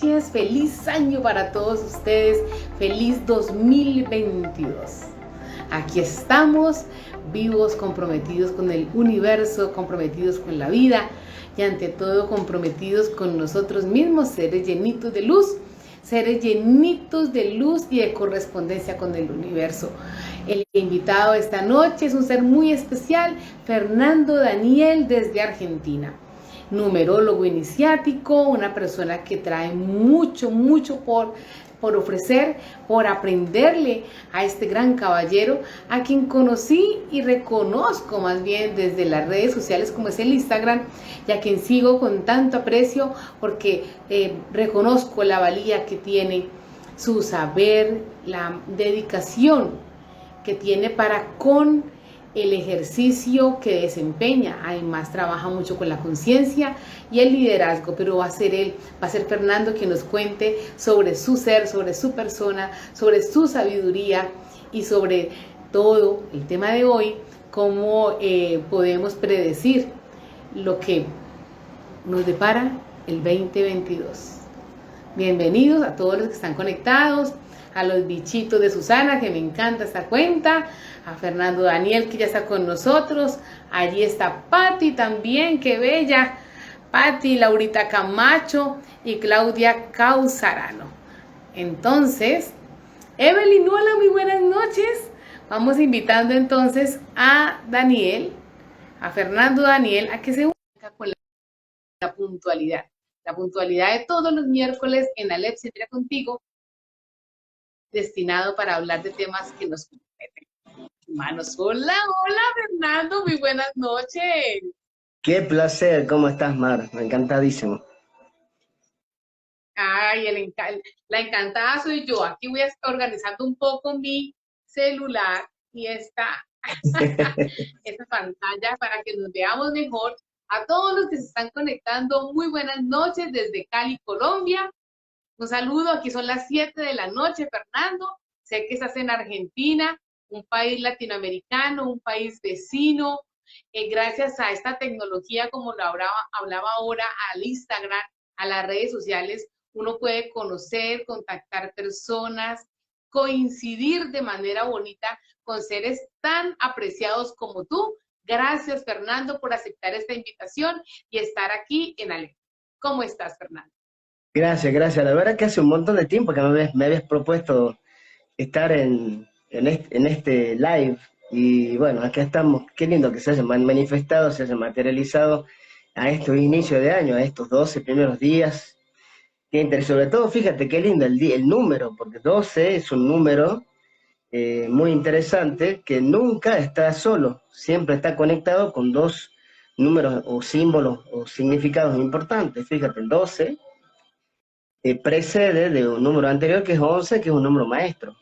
noches, feliz año para todos ustedes, feliz 2022. Aquí estamos, vivos, comprometidos con el universo, comprometidos con la vida y ante todo comprometidos con nosotros mismos, seres llenitos de luz y de correspondencia con el universo. El invitado esta noche es un ser muy especial, Fernando Daniel desde Argentina. Numerólogo iniciático, una persona que trae mucho por ofrecer, por aprenderle a este gran caballero, a quien conocí y reconozco más bien desde las redes sociales como es el Instagram, y a quien sigo con tanto aprecio porque reconozco la valía que tiene, su saber, la dedicación que tiene para con el ejercicio que desempeña. Además trabaja mucho con la conciencia y el liderazgo, pero va a ser Fernando quien nos cuente sobre su ser, sobre su persona, sobre su sabiduría y sobre todo el tema de hoy, cómo podemos predecir lo que nos depara el 2022. Bienvenidos a todos los que están conectados, a los bichitos de Susana, que me encanta esta cuenta, a Fernando Daniel, que ya está con nosotros, allí está Patti también, qué bella, Patti, Laurita Camacho y Claudia Causarano. Entonces, Evelyn, hola, muy buenas noches. Vamos invitando entonces a Daniel, a Fernando Daniel, a que se una con la puntualidad. La puntualidad de todos los miércoles en Alep Siempre Contigo, destinado para hablar de temas que nos competen. Hermanos, hola, Fernando, muy buenas noches. Qué placer, ¿cómo estás, Mar? Encantadísimo. Ay, la encantada soy yo. Aquí voy organizando un poco mi celular y esta pantalla para que nos veamos mejor. A todos los que se están conectando, muy buenas noches desde Cali, Colombia. Un saludo, aquí son las 7 de la noche, Fernando. Sé que estás en Argentina, un país latinoamericano, un país vecino. Gracias a esta tecnología, como lo hablaba ahora, al Instagram, a las redes sociales, uno puede conocer, contactar personas, coincidir de manera bonita con seres tan apreciados como tú. Gracias, Fernando, por aceptar esta invitación y estar aquí en Ale. ¿Cómo estás, Fernando? Gracias, gracias. La verdad que hace un montón de tiempo que me habías propuesto estar en este live y bueno, acá estamos. Qué lindo que se haya manifestado, se haya materializado a estos inicios de año, a estos 12 primeros días. Qué interesante. Sobre todo, fíjate qué lindo el número, porque 12 es un número muy interesante que nunca está solo, siempre está conectado con dos números o símbolos o significados importantes. Fíjate, el 12 precede de un número anterior que es 11, que es un número maestro.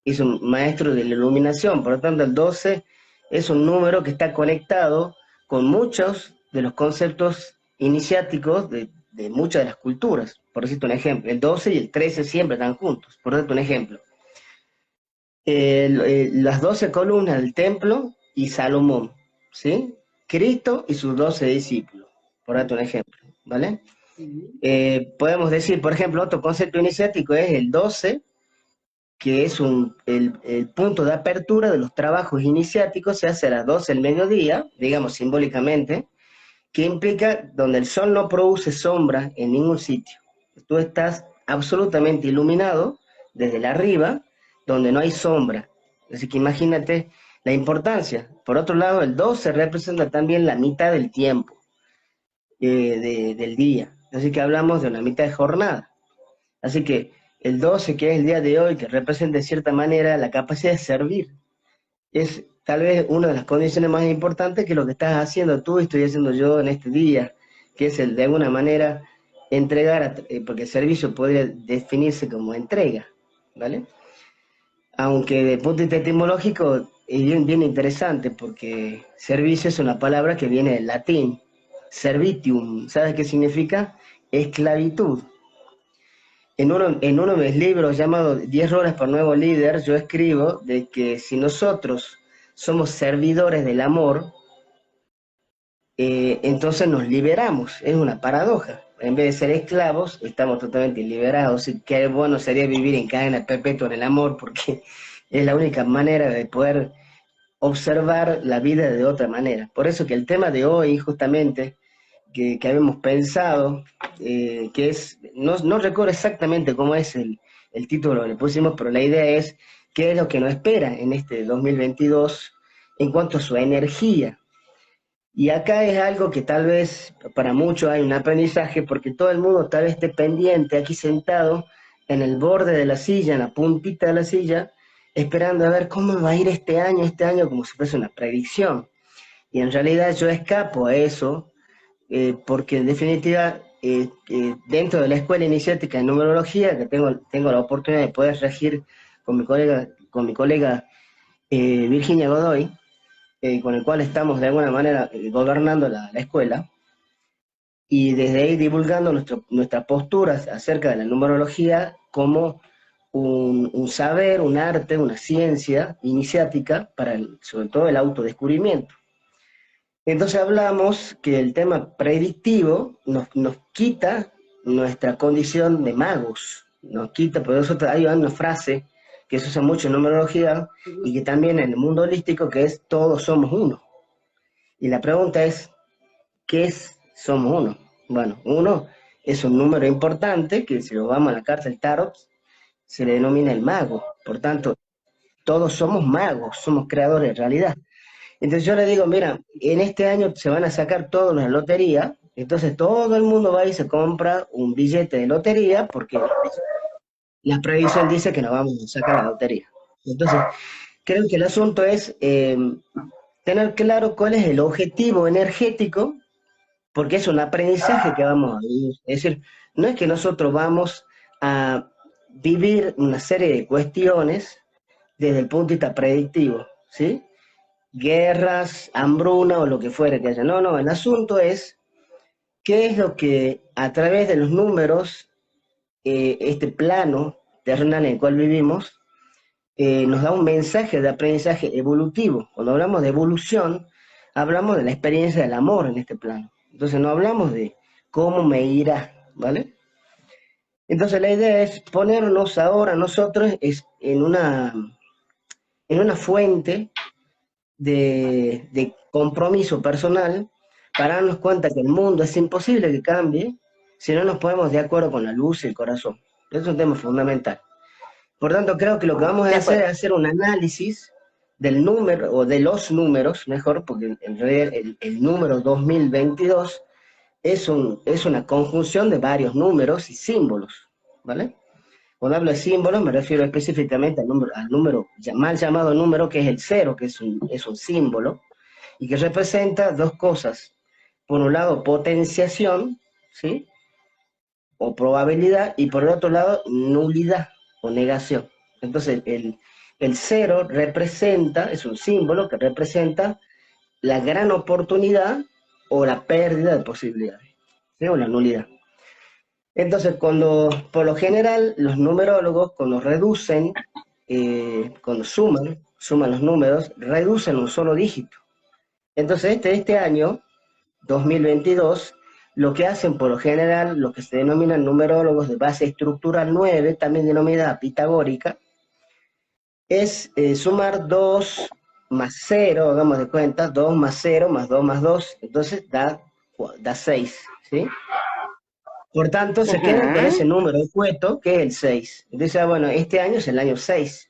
Es un maestro de la iluminación, por lo tanto el 12 es un número que está conectado con muchos de los conceptos iniciáticos de muchas de las culturas. Por decirte un ejemplo, el 12 y el 13 siempre están juntos. Por darte un ejemplo, las 12 columnas del templo y Salomón, ¿sí? Cristo y sus 12 discípulos, por darte un ejemplo, ¿vale? Sí. Podemos decir, por ejemplo, otro concepto iniciático es el 12, que es el punto de apertura de los trabajos iniciáticos, se hace a las 12 del mediodía, digamos simbólicamente, que implica donde el sol no produce sombra en ningún sitio. Tú estás absolutamente iluminado desde la arriba, donde no hay sombra. Así que imagínate la importancia. Por otro lado, el 12 representa también la mitad del tiempo del día. Así que hablamos de una mitad de jornada. Así que el 12, que es el día de hoy, que representa de cierta manera la capacidad de servir, es tal vez una de las condiciones más importantes que lo que estás haciendo tú y estoy haciendo yo en este día, que es el de alguna manera entregar, porque el servicio podría definirse como entrega, ¿vale? Aunque de punto de vista etimológico es bien interesante, porque servicio es una palabra que viene del latín, servitium, ¿sabes qué significa? Esclavitud. En uno de mis libros llamado 10 roles para nuevo líder, yo escribo de que si nosotros somos servidores del amor, entonces nos liberamos. Es una paradoja. en vez de ser esclavos, estamos totalmente liberados. Y qué bueno sería vivir en cadena perpetua en el amor, porque es la única manera de poder observar la vida de otra manera. Por eso que el tema de hoy, justamente, que habíamos pensado, que es, no recuerdo exactamente cómo es el título que le pusimos, pero la idea es qué es lo que nos espera en este 2022 en cuanto a su energía. Y acá es algo que tal vez para muchos hay un aprendizaje, porque todo el mundo tal vez esté pendiente aquí sentado en el borde de la silla, en la puntita de la silla, esperando a ver cómo va a ir este año como si fuese una predicción. Y en realidad yo escapo a eso, porque en definitiva, dentro de la escuela iniciática de numerología, que tengo la oportunidad de poder regir con mi colega Virginia Godoy, con el cual estamos de alguna manera gobernando la escuela, y desde ahí divulgando nuestras posturas acerca de la numerología como un saber, un arte, una ciencia iniciática para sobre todo el autodescubrimiento. Entonces hablamos que el tema predictivo nos quita nuestra condición de magos, nos quita, por eso hay una frase que se usa mucho en numerología y que también en el mundo holístico, que es todos somos uno. Y la pregunta es, ¿qué es somos uno? Bueno, uno es un número importante que si lo vamos a la carta del tarot se le denomina el mago. Por tanto, todos somos magos, somos creadores de realidad. Entonces yo le digo, mira, en este año se van a sacar todos la lotería, entonces todo el mundo va y se compra un billete de lotería porque la previsión dice que nos vamos a sacar la lotería. Entonces, creo que el asunto es tener claro cuál es el objetivo energético, porque es un aprendizaje que vamos a vivir. Es decir, no es que nosotros vamos a vivir una serie de cuestiones desde el punto de vista predictivo, ¿sí? Guerras, hambruna o lo que fuere que haya. No, no, el asunto es qué es lo que a través de los números, este plano terrenal en el cual vivimos, nos da un mensaje de aprendizaje evolutivo. Cuando hablamos de evolución, hablamos de la experiencia del amor en este plano. Entonces no hablamos de cómo me irá, ¿vale? Entonces la idea es ponernos ahora nosotros en una fuente de compromiso personal para darnos cuenta que el mundo es imposible que cambie si no nos ponemos de acuerdo con la luz y el corazón. Es un tema fundamental. Por tanto, creo que lo que vamos a hacer es hacer un análisis del número, o de los números, mejor, porque en realidad el número 2022 es una conjunción de varios números y símbolos, ¿vale? Cuando hablo de símbolos me refiero específicamente al número mal llamado número, que es el cero, que es un símbolo, y que representa dos cosas. Por un lado, potenciación, ¿sí? O probabilidad, y por el otro lado, nulidad o negación. Entonces, el cero representa, es un símbolo que representa la gran oportunidad o la pérdida de posibilidades, ¿sí? O la nulidad. Entonces, por lo general, los numerólogos, cuando reducen, cuando suman los números, reducen un solo dígito. Entonces, este año, 2022, lo que hacen por lo general, lo que se denominan numerólogos de base estructural 9, también denominada pitagórica, es sumar 2 más 0, hagamos de cuenta, 2 más 0 más 2 más 2, entonces da 6, ¿sí? Por tanto, se quedan con ese número escueto, que es el 6. Entonces, bueno, este año es el año 6.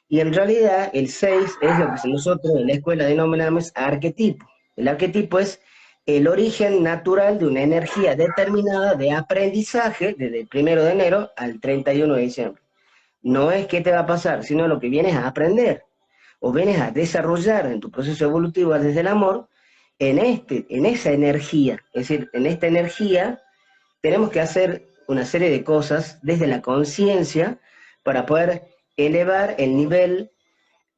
Y en realidad, el 6 es lo que nosotros en la escuela denominamos arquetipo. El arquetipo es el origen natural de una energía determinada de aprendizaje desde el 1 de enero al 31 de diciembre. No es qué te va a pasar, sino lo que vienes a aprender o vienes a desarrollar en tu proceso evolutivo desde el amor en esa energía. Es decir, en esta energía tenemos que hacer una serie de cosas desde la conciencia para poder elevar el nivel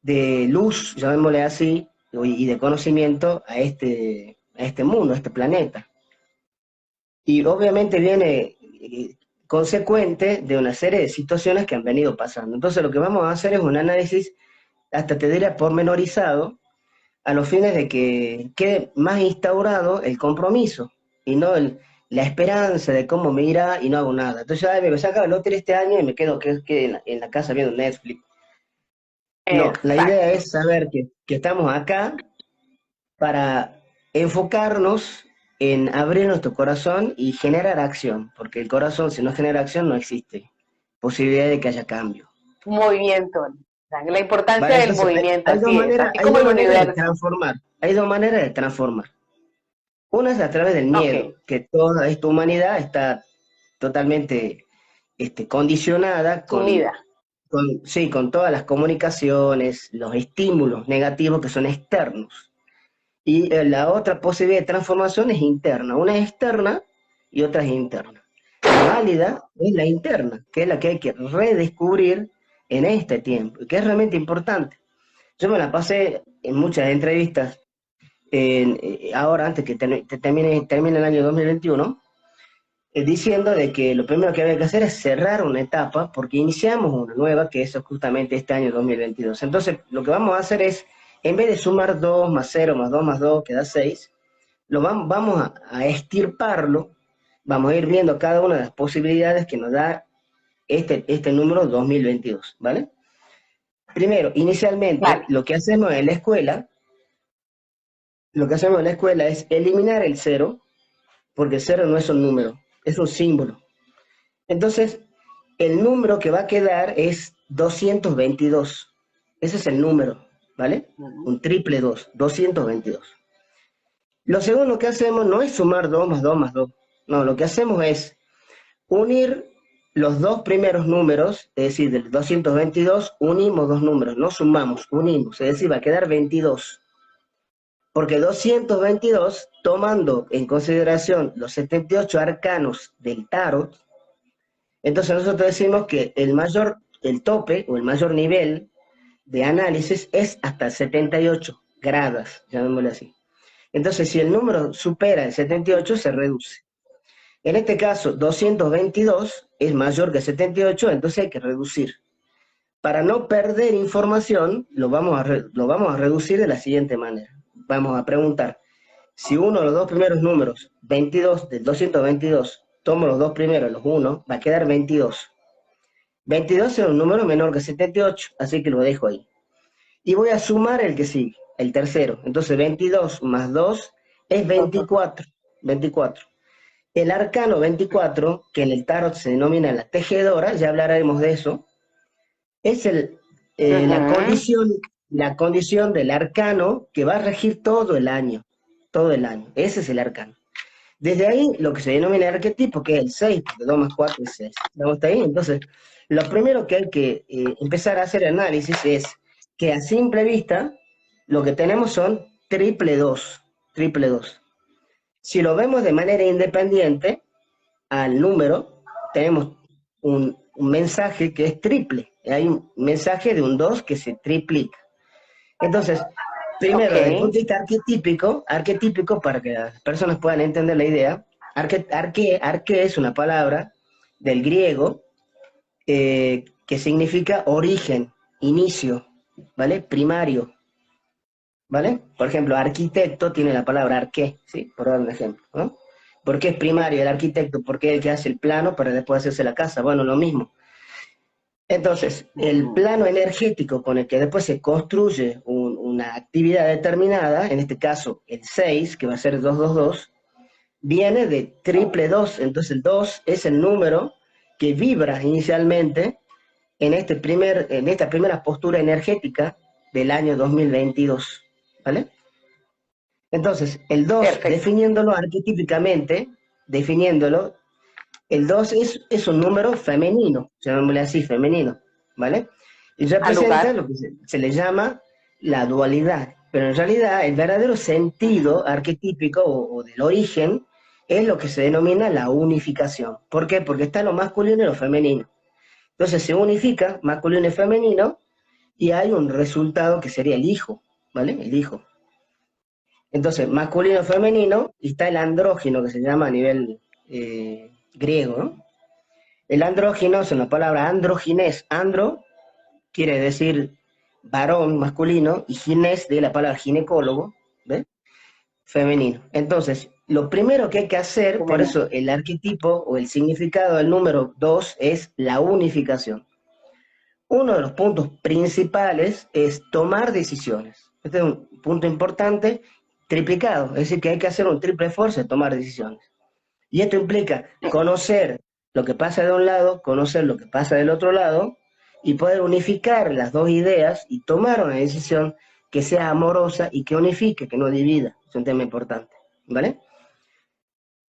de luz, llamémosle así, y de conocimiento a este mundo, a este planeta. Y obviamente viene consecuente de una serie de situaciones que han venido pasando. Entonces lo que vamos a hacer es un análisis, hasta te diría pormenorizado, a los fines de que quede más instaurado el compromiso y no la esperanza de cómo me irá y no hago nada. Entonces, ay, me saca el lotería este año y me quedo que en la casa viendo Netflix. No, la idea Exacto. es saber que estamos acá para enfocarnos en abrir nuestro corazón y generar acción, porque el corazón, si no genera acción, no existe posibilidad de que haya cambio. Movimiento. La importancia ¿Vale? del Entonces, movimiento, así es. Así hay como dos el maneras de universo. transformar, hay dos maneras de transformar. Una es a través del Ok. miedo, que toda esta humanidad está totalmente condicionada Sumida. sí, con todas las comunicaciones, los estímulos negativos que son externos. Y la otra posibilidad de transformación es interna. Una es externa y otra es interna. La válida es la interna, que es la que hay que redescubrir en este tiempo, y que es realmente importante. Yo me la pasé en muchas entrevistas, ahora antes que termine el año 2021, diciendo de que lo primero que había que hacer es cerrar una etapa porque iniciamos una nueva, que es justamente este año 2022. Entonces, lo que vamos a hacer es, en vez de sumar 2 más 0 más 2 más 2 que da 6, vamos a extirparlo, vamos a ir viendo cada una de las posibilidades que nos da este número 2022, ¿vale? Primero, inicialmente, Vale. lo que hacemos en la escuela es eliminar el cero, porque el cero no es un número, es un símbolo. Entonces, el número que va a quedar es 222. Ese es el número, ¿vale? Un triple 2, 222. Lo segundo que hacemos no es sumar 2 más 2 más 2. No, lo que hacemos es unir los dos primeros números, es decir, del 222, unimos dos números, no sumamos, unimos, es decir, va a quedar 22. Porque 222, tomando en consideración los 78 arcanos del tarot, entonces nosotros decimos que el tope o el mayor nivel de análisis es hasta 78 grados, llamémosle así. Entonces, si el número supera el 78, se reduce. En este caso, 222 es mayor que 78, entonces hay que reducir. Para no perder información, lo vamos a reducir de la siguiente manera. Vamos a preguntar, si uno de los dos primeros números, 22 del 222, tomo los dos primeros, los 1, va a quedar 22. 22 es un número menor que 78, así que lo dejo ahí. Y voy a sumar el que sigue, el tercero. Entonces 22 más 2 es 24. 24. El arcano 24, que en el tarot se denomina la tejedora, ya hablaremos de eso, es Ujú. la condición del arcano que va a regir todo el año. Ese es el arcano. Desde ahí, lo que se denomina el arquetipo, que es el 6, porque 2 más 4 es 6. ¿Estamos hasta ahí? Entonces, lo primero que hay que empezar a hacer análisis es que a simple vista, lo que tenemos son triple 2, triple 2. Si lo vemos de manera independiente al número, tenemos un mensaje que es triple. Hay un mensaje de un 2 que se triplica. Entonces, Ok. primero, desde el punto de vista arquetípico para que las personas puedan entender la idea, arque es una palabra del griego que significa origen, inicio, ¿vale? Primario, ¿vale? Por ejemplo, arquitecto tiene la palabra arqué, ¿sí? Por dar un ejemplo, ¿no? ¿Por qué es primario el arquitecto? Porque es el que hace el plano para después hacerse la casa. Bueno, lo mismo. Entonces, el Ujú. plano energético con el que después se construye una actividad determinada, en este caso el 6, que va a ser 222, viene de triple 2. Entonces, el 2 es el número que vibra inicialmente en esta primera postura energética del año 2022. ¿Vale? Entonces, el 2, Perfecto. definiéndolo, el 2 es un número femenino, llamémosle así, femenino, ¿vale? Y Al representa lugar. lo que se le llama la dualidad, pero en realidad el verdadero sentido Ujú. arquetípico o del origen es lo que se denomina la unificación. ¿Por qué? Porque está lo masculino y lo femenino. Entonces se unifica masculino y femenino y hay un resultado que sería el hijo, ¿vale? El hijo. Entonces, masculino, femenino, y está el andrógino, que se llama a nivel griego, ¿no? El andrógino es una palabra androginés. Andro quiere decir varón, masculino, y ginés de la palabra ginecólogo, ¿ves? Femenino. Entonces, lo primero que hay que hacer, por eso el arquetipo o el significado del número 2 es la unificación. Uno de los puntos principales es tomar decisiones. Este es un punto importante, triplicado, es decir, que hay que hacer un triple esfuerzo de tomar decisiones. Y esto implica conocer lo que pasa de un lado, conocer lo que pasa del otro lado, y poder unificar las dos ideas y tomar una decisión que sea amorosa y que unifique, que no divida. Es un tema importante, ¿vale?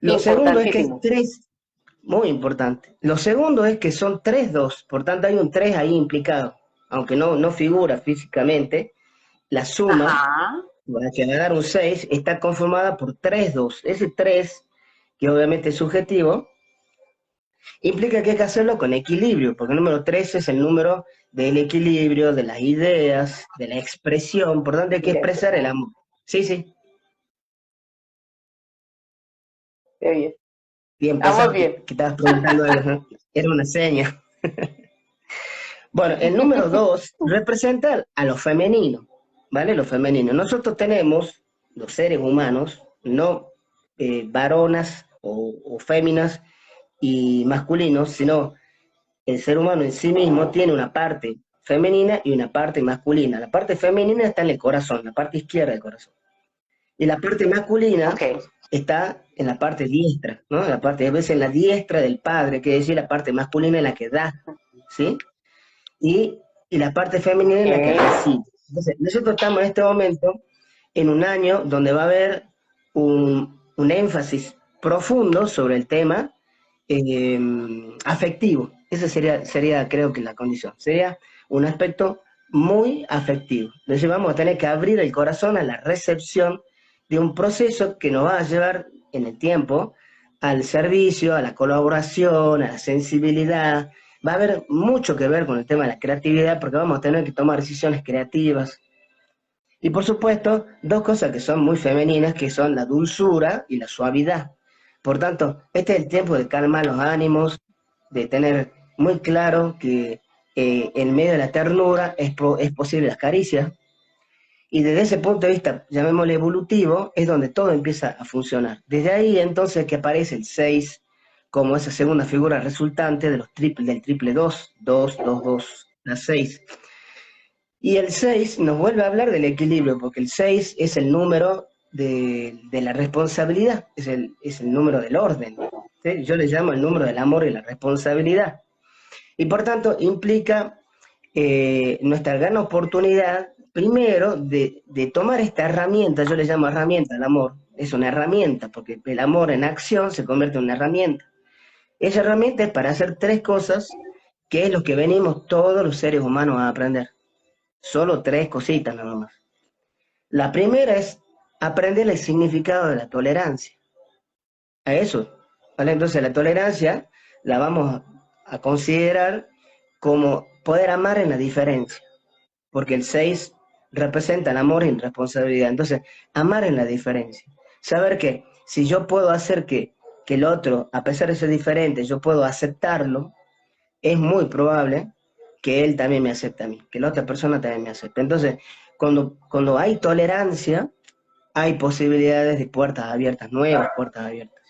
Lo segundo es que es 3, muy importante. Lo segundo es que son 3 2, por tanto hay un 3 ahí implicado, aunque no figura físicamente, la suma, para que dar un 6, está conformada por 3 2. Ese 3, que obviamente es subjetivo, implica que hay que hacerlo con equilibrio, porque el número 3 es el número del equilibrio, de las ideas, de la expresión, por tanto hay que expresar el amor. Sí, sí. Bien. Bien, pensaba que estabas preguntando algo, ¿no? Era una seña. Bueno, el número 2 representa a lo femenino, ¿vale? Lo femenino. Nosotros tenemos, los seres humanos, no varonas o féminas y masculinos, sino el ser humano en sí mismo tiene una parte femenina y una parte masculina. La parte femenina está en el corazón, la parte izquierda del corazón. Y la parte masculina está en la parte diestra, ¿no? La parte, a veces en la diestra del padre, que es decir, la parte masculina es la que da, ¿sí? Y la parte femenina es la que recibe. Entonces, nosotros estamos en este momento en un año donde va a haber un énfasis profundo sobre el tema afectivo. Esa sería, creo que la condición. Sería un aspecto muy afectivo. Entonces vamos a tener que abrir el corazón a la recepción de un proceso que nos va a llevar en el tiempo al servicio, a la colaboración, a la sensibilidad. Va a haber mucho que ver con el tema de la creatividad porque vamos a tener que tomar decisiones creativas. Y por supuesto, dos cosas que son muy femeninas, que son la dulzura y la suavidad. Por tanto, este es el tiempo de calmar los ánimos, de tener muy claro que en medio de la ternura es posible las caricias. Y desde ese punto de vista, llamémosle evolutivo, es donde todo empieza a funcionar. Desde ahí entonces que aparece el 6 como esa segunda figura resultante de del triple 2, 2, 2, 2, la 6. Y el 6 nos vuelve a hablar del equilibrio, porque el 6 es el número de la responsabilidad, es el número del orden, ¿sí? Yo le llamo el número del amor y la responsabilidad. Y por tanto implica nuestra gran oportunidad, primero, de tomar esta herramienta. Yo le llamo herramienta, el amor es una herramienta, porque el amor en acción se convierte en una herramienta. Esa herramienta es para hacer 3 cosas, que es lo que venimos todos los seres humanos a aprender. Solo 3 cositas nada más. La primera es aprender el significado de la tolerancia. A eso, ¿vale? Entonces la tolerancia la vamos a considerar como poder amar en la diferencia, porque el 6 representa el amor y la responsabilidad. Entonces, amar en la diferencia. Saber que si yo puedo hacer que el otro, a pesar de ser diferente, yo puedo aceptarlo, es muy probable que él también me acepte a mí, que la otra persona también me acepte. Entonces, cuando hay tolerancia, hay posibilidades de puertas abiertas, nuevas puertas abiertas.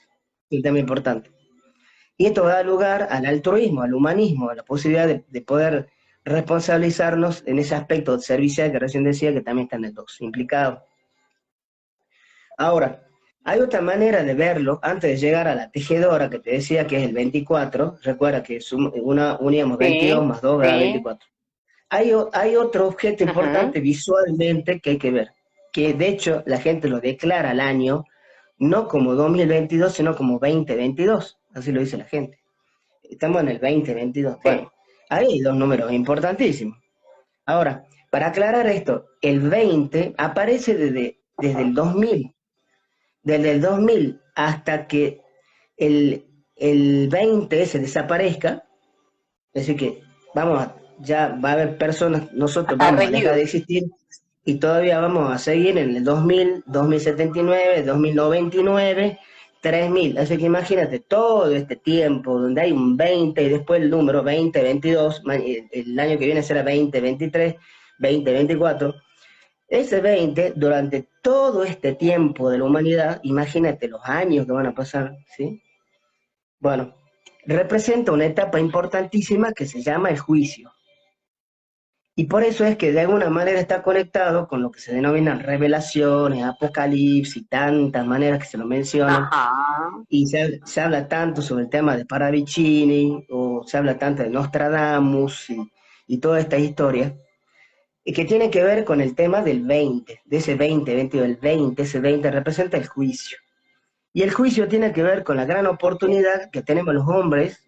Es un tema importante. Y esto da lugar al altruismo, al humanismo, a la posibilidad de poder responsabilizarnos en ese aspecto servicial que recién decía, que también está en el 2, implicado. Ahora, hay otra manera de verlo, antes de llegar a la tejedora, que te decía que es el 24, recuerda que uníamos 22 más 2 da 24. Hay otro objeto importante visualmente que hay que ver, que de hecho la gente lo declara al año, no como 2022, sino como 2022, así lo dice la gente. Estamos en el 2022. Bueno, ahí hay 2 números importantísimos. Ahora, para aclarar esto, el 20 aparece desde el 2000. Desde el 2000 hasta que el 20 se desaparezca, es decir que ya va a haber personas, nosotros vamos a dejar de existir y todavía vamos a seguir en el 2000, 2079, 2099, 3000. Así que imagínate todo este tiempo donde hay un 20 y después el número 20, 22, el año que viene será 20, 23, 20, 24. Ese 20, durante todo este tiempo de la humanidad, imagínate los años que van a pasar, ¿sí? Bueno, representa una etapa importantísima que se llama el juicio. Y por eso es que de alguna manera está conectado con lo que se denominan revelaciones, apocalipsis, tantas maneras que se lo mencionan. Ajá. Y se habla tanto sobre el tema de Paravicini, o se habla tanto de Nostradamus y toda esta historia, y que tiene que ver con el tema del 20, de ese 20 del 20, ese 20 representa el juicio. Y el juicio tiene que ver con la gran oportunidad que tenemos los hombres,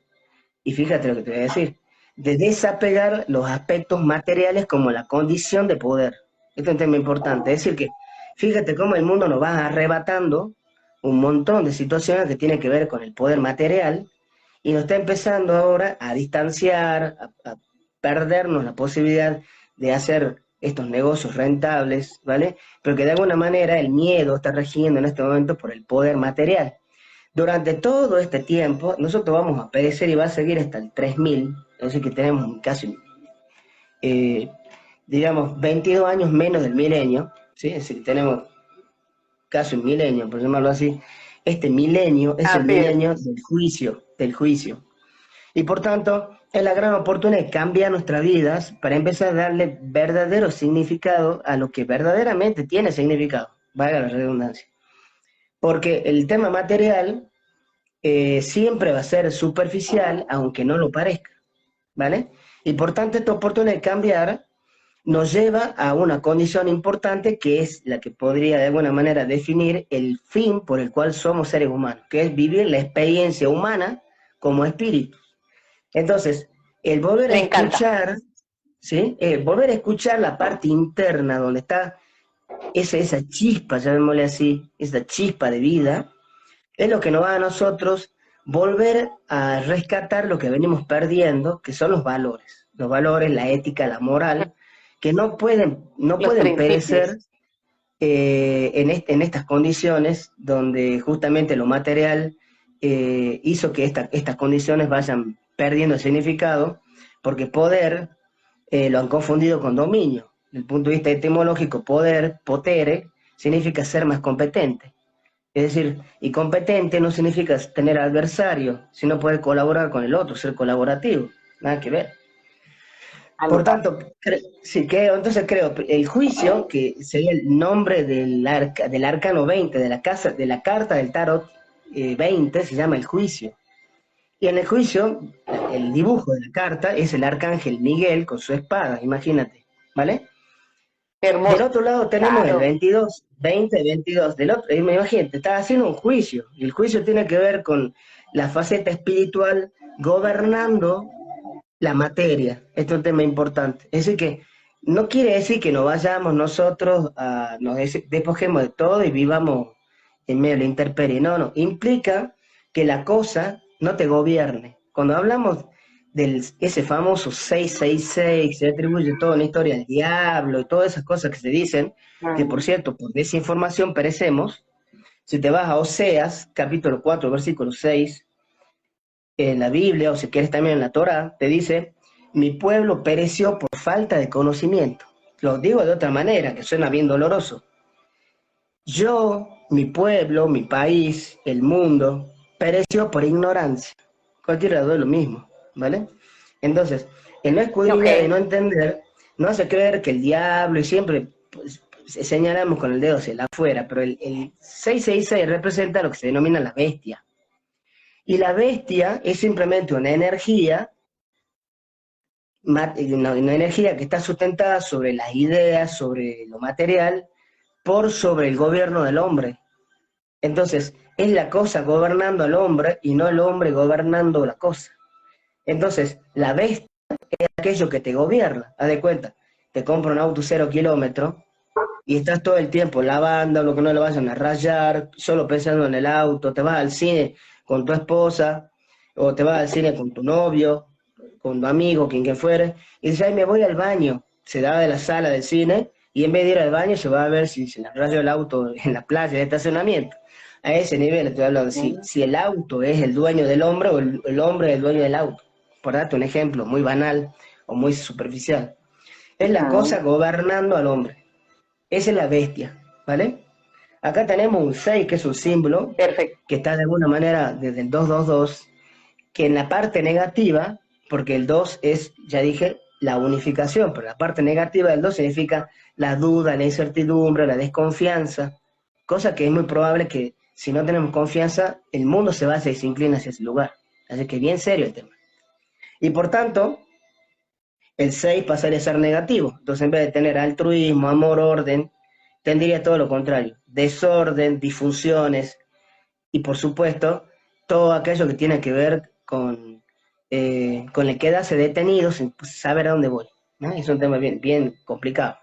y fíjate lo que te voy a decir, de desapegar los aspectos materiales como la condición de poder. Este es un tema importante, es decir que fíjate cómo el mundo nos va arrebatando un montón de situaciones que tienen que ver con el poder material y nos está empezando ahora a distanciar, a perdernos la posibilidad de hacer estos negocios rentables, ¿vale? Pero que de alguna manera el miedo está regiendo en este momento por el poder material. Durante todo este tiempo, nosotros vamos a perecer y va a seguir hasta el 3000, es decir, que tenemos casi, eh, digamos, 22 años menos del milenio, ¿sí? Es decir, tenemos casi un milenio, por llamarlo así. Este milenio es el Así es. milenio del juicio, del juicio. Y por tanto, es la gran oportunidad de cambiar nuestras vidas para empezar a darle verdadero significado a lo que verdaderamente tiene significado, valga la redundancia. Porque el tema material siempre va a ser superficial, aunque no lo parezca, ¿vale? Y por tanto, esta oportunidad de cambiar nos lleva a una condición importante que es la que podría de alguna manera definir el fin por el cual somos seres humanos, que es vivir la experiencia humana como espíritu. Entonces, el volver a Me encanta. escuchar, ¿sí? Volver a escuchar la parte interna donde está esa chispa, llamémosle así, esa chispa de vida, es lo que nos va a nosotros volver a rescatar lo que venimos perdiendo, que son los valores, la ética, la moral, que no Los pueden perecer principios. en estas condiciones donde justamente lo material hizo que estas condiciones vayan perdiendo significado, porque poder lo han confundido con dominio. Desde el punto de vista etimológico, poder, potere, significa ser más competente. Es decir, y competente no significa tener adversario, sino poder colaborar con el otro, ser colaborativo, nada que ver. Por Anotado. tanto, sí, entonces creo, el juicio, que sería el nombre del arcano 20, de la carta del tarot 20, se llama el juicio. Y en el juicio, el dibujo de la carta es el arcángel Miguel con su espada, imagínate, ¿vale? Del Hermoso. otro lado tenemos el Claro. 22, 20, 22. Del otro, imagínate, está haciendo un juicio. Y el juicio tiene que ver con la faceta espiritual gobernando la materia. Esto es un tema importante. Es decir, que no quiere decir que nos vayamos nosotros nos despojemos de todo y vivamos en medio de la intemperie. No, no. Implica que la cosa no te gobierne. Cuando hablamos de ese famoso 666, se atribuye toda una historia al diablo y todas esas cosas que se dicen, que por cierto, por desinformación perecemos. Si te vas a Oseas, capítulo 4, versículo 6, en la Biblia, o si quieres también en la Torá, te dice, mi pueblo pereció por falta de conocimiento. Lo digo de otra manera, que suena bien doloroso. Yo, mi pueblo, mi país, el mundo, pereció por ignorancia. Cualquiera de lo mismo, ¿vale? Entonces, el no Ok. escudriñar y no entender, no hace creer que el diablo, y siempre pues, señalamos con el dedo hacia afuera, pero el 666 representa lo que se denomina la bestia. Y la bestia es simplemente una energía que está sustentada sobre las ideas, sobre lo material, por sobre el gobierno del hombre. Entonces, es la cosa gobernando al hombre y no el hombre gobernando la cosa. Entonces, la bestia es aquello que te gobierna. Haz de cuenta, te compra un auto 0 kilómetros y estás todo el tiempo lavando, lo que no le vayan a rayar, solo pensando en el auto, te vas al cine con tu esposa, o te vas al cine con tu novio, con tu amigo, quien que fuere, y dices, ay, me voy al baño, se da de la sala del cine, y en vez de ir al baño se va a ver si se le rayó el auto en la playa de estacionamiento. A ese nivel estoy hablando, si el auto es el dueño del hombre o el hombre es el dueño del auto. Por darte un ejemplo muy banal o muy superficial. Es la cosa gobernando al hombre. Esa es la bestia, ¿vale? Acá tenemos un 6 que es un símbolo, Perfecto. que está de alguna manera desde el 222, que en la parte negativa, porque el 2 es, ya dije, la unificación, pero la parte negativa del 2 significa la duda, la incertidumbre, la desconfianza, cosa que es muy probable que si no tenemos confianza, el mundo se inclina hacia ese lugar. Así que bien serio el tema. Y por tanto, el 6 pasaría a ser negativo. Entonces, en vez de tener altruismo, amor, orden, tendría todo lo contrario. Desorden, disfunciones y, por supuesto, todo aquello que tiene que ver con el quedarse detenido sin saber a dónde voy, ¿no? Es un tema bien, bien complicado.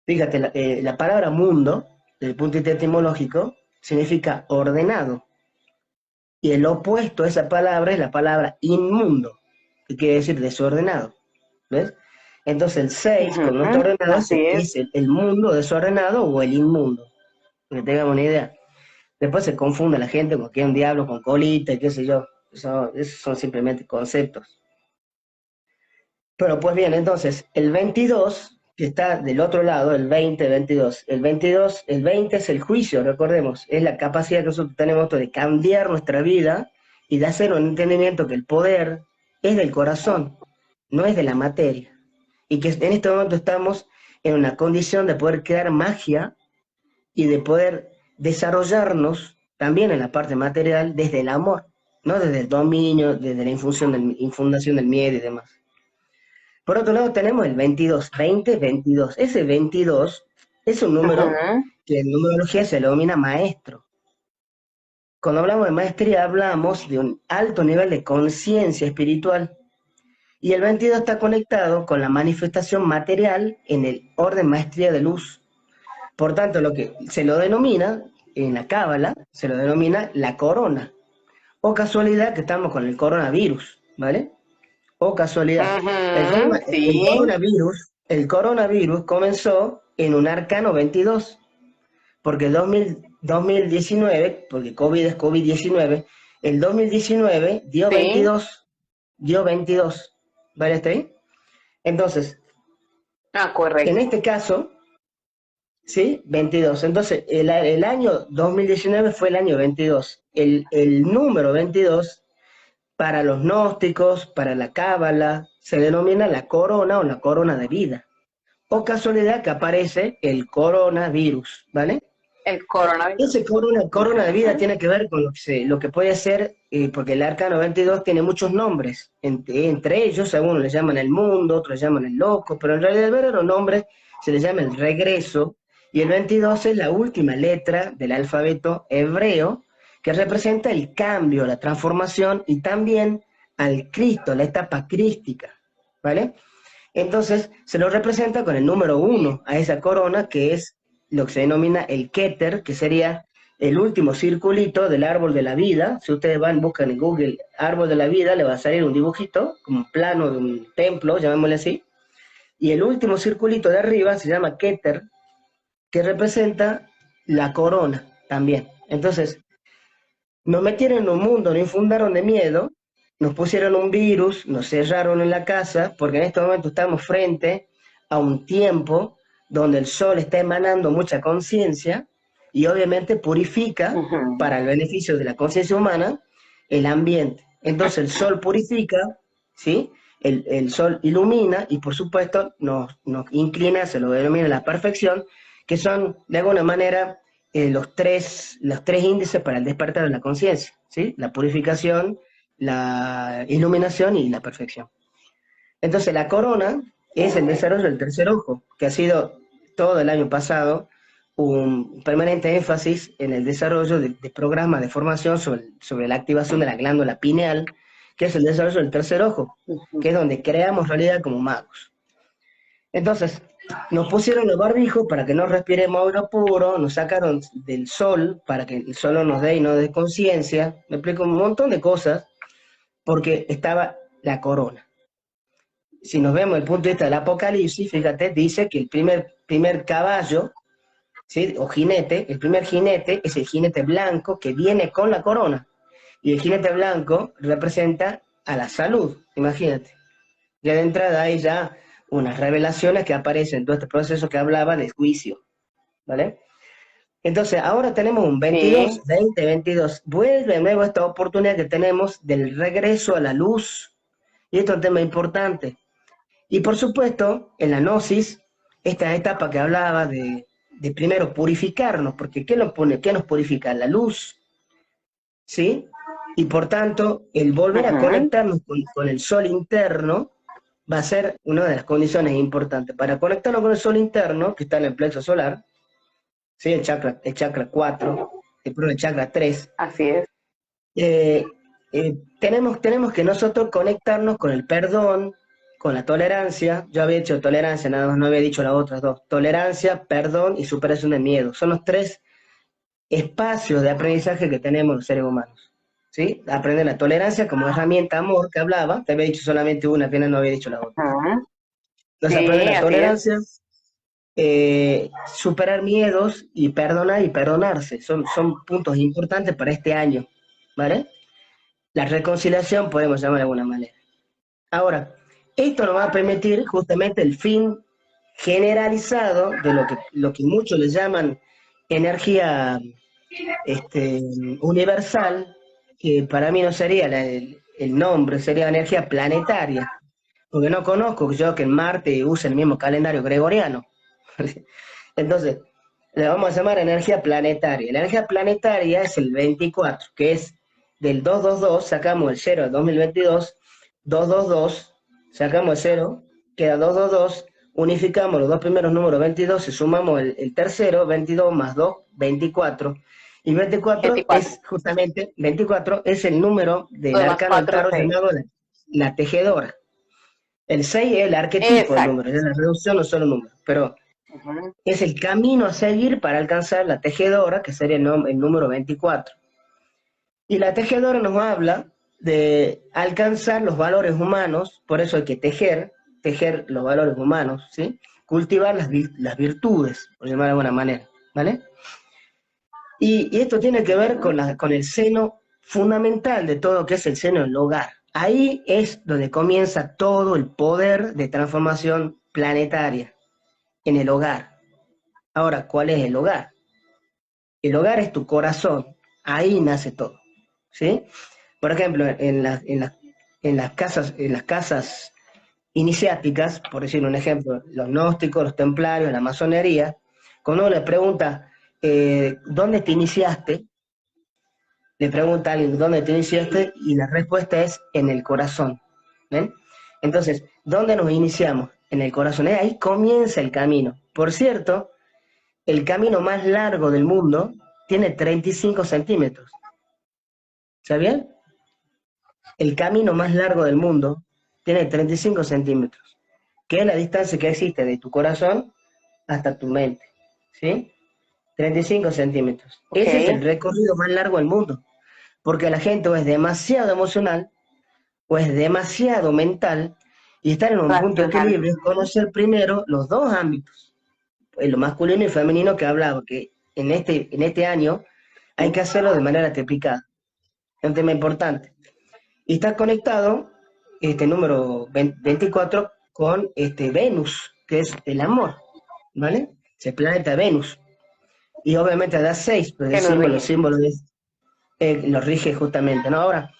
Fíjate, la palabra mundo, desde el punto de vista etimológico, significa ordenado. Y el opuesto a esa palabra es la palabra inmundo, que quiere decir desordenado. ¿Ves? Entonces el 6 con no está ordenado, Así es. es el mundo desordenado o el inmundo. Que tengamos una idea. Después se confunde la gente con que hay un diablo con colita y qué sé yo. Esos son simplemente conceptos. Pero pues bien, entonces el 22, que está del otro lado, el 20, 22. El 20 es el juicio, recordemos. Es la capacidad que nosotros tenemos de cambiar nuestra vida y de hacer un entendimiento que el poder es del corazón, no es de la materia. Y que en este momento estamos en una condición de poder crear magia y de poder desarrollarnos también en la parte material desde el amor, no desde el dominio, desde la infundación del miedo y demás. Por otro lado tenemos el 22, 20, 22. Ese 22 es un número que en numerología se le denomina maestro. Cuando hablamos de maestría hablamos de un alto nivel de conciencia espiritual. Y el 22 está conectado con la manifestación material en el orden maestría de luz. Por tanto, lo que se lo denomina, en la cábala, se lo denomina la corona. O casualidad que estamos con el coronavirus, ¿vale? O casualidad. Sí. El coronavirus comenzó en un arcano 22, porque el 2019, porque COVID es COVID-19, el 2019 dio Sí. 22, ¿vale? ¿Está ahí? Entonces, Correcto. en este caso, ¿sí? 22. Entonces, el año 2019 fue el año 22. El número 22, para los gnósticos, para la cábala, se denomina la corona o la corona de vida. O casualidad que aparece el coronavirus, ¿vale? El coronavirus. Ese corona de vida tiene que ver con lo que puede ser, porque el arcano 22 tiene muchos nombres. Entre ellos, algunos le llaman el mundo, otros le llaman el loco, pero en realidad el verdadero nombre se le llama el regreso, y el 22 es la última letra del alfabeto hebreo, que representa el cambio, la transformación y también al Cristo, la etapa crística, ¿vale? Entonces se lo representa con el número 1 a esa corona, que es lo que se denomina el Keter, que sería el último circulito del árbol de la vida. Si ustedes buscan en Google árbol de la vida, le va a salir un dibujito, como un plano de un templo, llamémosle así, y el último circulito de arriba se llama Keter, que representa la corona también. Entonces, nos metieron en un mundo, nos infundaron de miedo, nos pusieron un virus, nos cerraron en la casa, porque en este momento estamos frente a un tiempo donde el sol está emanando mucha conciencia y obviamente purifica, para el beneficio de la conciencia humana, el ambiente. Entonces el sol purifica, ¿sí? El sol ilumina y por supuesto nos inclina, se lo denomina la perfección, que son de alguna manera los tres índices para el despertar de la conciencia, ¿sí? La purificación, la iluminación y la perfección. Entonces la corona es el desarrollo del tercer ojo, que ha sido todo el año pasado un permanente énfasis en el desarrollo de programas de formación sobre la activación de la glándula pineal, que es el desarrollo del tercer ojo, que es donde creamos realidad como magos. Entonces, nos pusieron los barbijos para que no respiremos aire puro, nos sacaron del sol para que el sol no nos dé y no dé conciencia, me explico un montón de cosas, porque estaba la corona. Si nos vemos el punto de vista del Apocalipsis, fíjate, dice que el primer caballo, ¿sí? O jinete, el primer jinete es el jinete blanco que viene con la corona, y el jinete blanco representa a la salud, imagínate. Ya de entrada hay ya unas revelaciones que aparecen en todo este proceso que hablaba de juicio, ¿vale? Entonces, ahora tenemos un 22, Sí. 2022. Vuelve de nuevo esta oportunidad que tenemos del regreso a la luz. Y esto es un tema importante. Y por supuesto, en la gnosis, esta etapa que hablaba de primero purificarnos, porque ¿qué nos purifica? La luz, ¿sí? Y por tanto, el volver a Ujú. conectarnos con el sol interno va a ser una de las condiciones importantes. Para conectarnos con el sol interno, que está en el plexo solar, ¿sí? El chakra 4, el chakra 3, Así es. eh, tenemos que nosotros conectarnos con el perdón, con la tolerancia. Yo había dicho tolerancia, nada más no había dicho las otras dos. Tolerancia, perdón y superación de miedo. Son los tres espacios de aprendizaje que tenemos los seres humanos. ¿Sí? Aprender la tolerancia como herramienta amor que hablaba. Te había dicho solamente una, apenas no había dicho la otra. Ujú. Entonces, aprender Sí, la así es. tolerancia, superar miedos y perdonar y perdonarse. Son puntos importantes para este año. ¿Vale? La reconciliación, podemos llamar de alguna manera. Ahora, esto nos va a permitir justamente el fin generalizado de lo que muchos le llaman energía este, universal, que para mí no sería el nombre, sería energía planetaria, porque no conozco yo que en Marte use el mismo calendario gregoriano. Entonces, le vamos a llamar energía planetaria. La energía planetaria es el 24, que es del 222, sacamos el 0 del 2022, 222, sacamos el 0, queda 222, unificamos los dos primeros números 22 y sumamos el tercero, 22 más 2, 24. Y 24 24. es justamente, 24 es el número del Lo demás arcano del 4, tarot 6. llamado la tejedora. El 6 es el arquetipo del Exacto. número, es la reducción, no solo número, pero Ujú. es el camino a seguir para alcanzar la tejedora, que sería el número 24. Y la tejedora nos habla de alcanzar los valores humanos, por eso hay que tejer los valores humanos, ¿sí? Cultivar las virtudes, por llamar de alguna manera, ¿vale? Y esto tiene que ver Ujú. con el seno fundamental de todo, que es el seno del hogar. Ahí es donde comienza todo el poder de transformación planetaria, en el hogar. Ahora, ¿cuál es el hogar? El hogar es tu corazón, ahí nace todo, ¿sí? Por ejemplo, en las casas iniciáticas, por decir un ejemplo, los gnósticos, los templarios, la masonería, cuando uno le pregunta, ¿dónde te iniciaste? Le pregunta a alguien, ¿dónde te iniciaste? Y la respuesta es en el corazón, ¿ven? Entonces, ¿dónde nos iniciamos? En el corazón, ahí comienza el camino. Por cierto, el camino más largo del mundo tiene 35 centímetros. ¿Sabían? El camino más largo del mundo tiene 35 centímetros, que es la distancia que existe de tu corazón hasta tu mente. ¿Sí? 35 centímetros. Ok. Ese es el recorrido más largo del mundo, porque la gente o es demasiado emocional o es demasiado mental, y estar en un punto de Racional. equilibrio es conocer primero los dos ámbitos, lo masculino y femenino que hablaba, que en este año hay que hacerlo de manera triplicada. Es un tema importante. Y está conectado este número 24 con Venus, que es el amor, ¿vale? Es el planeta Venus. Y obviamente da 6, pero Que nos el rige. símbolo lo rige justamente, ¿no? Ahora,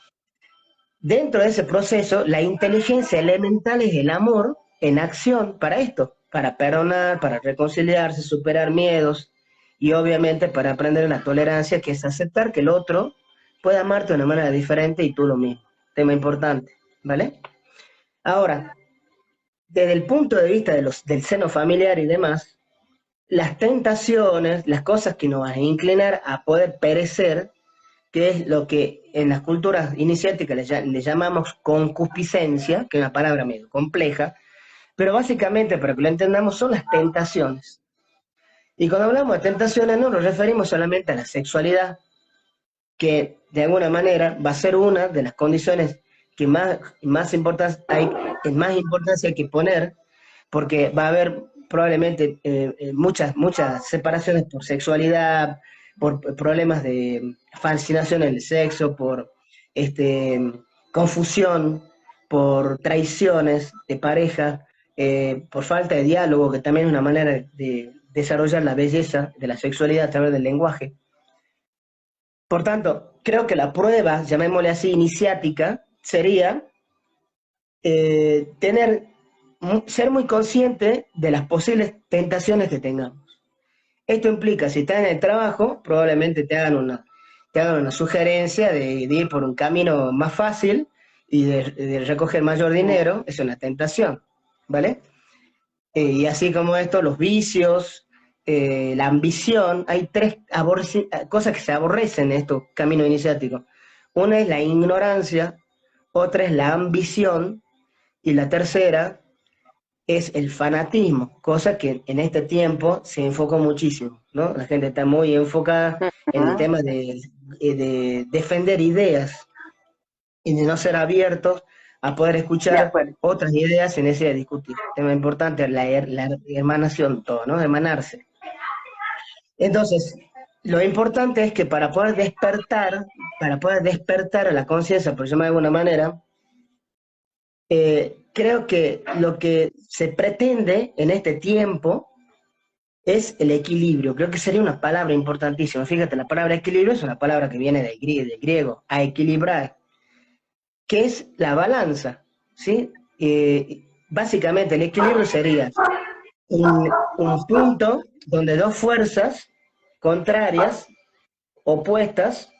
dentro de ese proceso, la inteligencia elemental es el amor en acción para esto, para perdonar, para reconciliarse, superar miedos y obviamente para aprender la tolerancia, que es aceptar que el otro puede amarte de una manera diferente y tú lo mismo. Tema importante, ¿vale? Ahora, desde el punto de vista del seno familiar y demás, las tentaciones, las cosas que nos van a inclinar a poder perecer, que es lo que en las culturas iniciáticas le llamamos concupiscencia, que es una palabra medio compleja, pero básicamente, para que lo entendamos, son las tentaciones. Y cuando hablamos de tentaciones no nos referimos solamente a la sexualidad, que de alguna manera va a ser una de las condiciones que más importancia hay que poner, porque va a haber probablemente muchas separaciones por sexualidad, por problemas de fascinación en el sexo, por este, confusión, por traiciones de pareja, por falta de diálogo, que también es una manera de desarrollar la belleza de la sexualidad a través del lenguaje. Por tanto, creo que la prueba, llamémosle así, iniciática, sería ser muy consciente de las posibles tentaciones que tengamos. Esto implica, si estás en el trabajo, probablemente te hagan una sugerencia de ir por un camino más fácil y de recoger mayor dinero, es una tentación, ¿vale? Y así como esto, los vicios, la ambición, hay tres cosas que se aborrecen en estos caminos iniciáticos. Una es la ignorancia, otra es la ambición, y la tercera es el fanatismo, cosa que en este tiempo se enfocó muchísimo, ¿no? La gente está muy enfocada en el Ujú. tema de defender ideas y de no ser abiertos a poder De escuchar acuerdo. otras ideas en ese discutir. Tema importante es la hermanación, todo, ¿no? Hermanarse. Entonces, lo importante es que para poder despertar a la conciencia, por llamarlo de alguna manera, creo que lo que se pretende en este tiempo es el equilibrio. Creo que sería una palabra importantísima. Fíjate, la palabra equilibrio es una palabra que viene del griego, a equilibrar, que es la balanza, ¿sí? Básicamente el equilibrio sería un punto donde dos fuerzas contrarias, opuestas,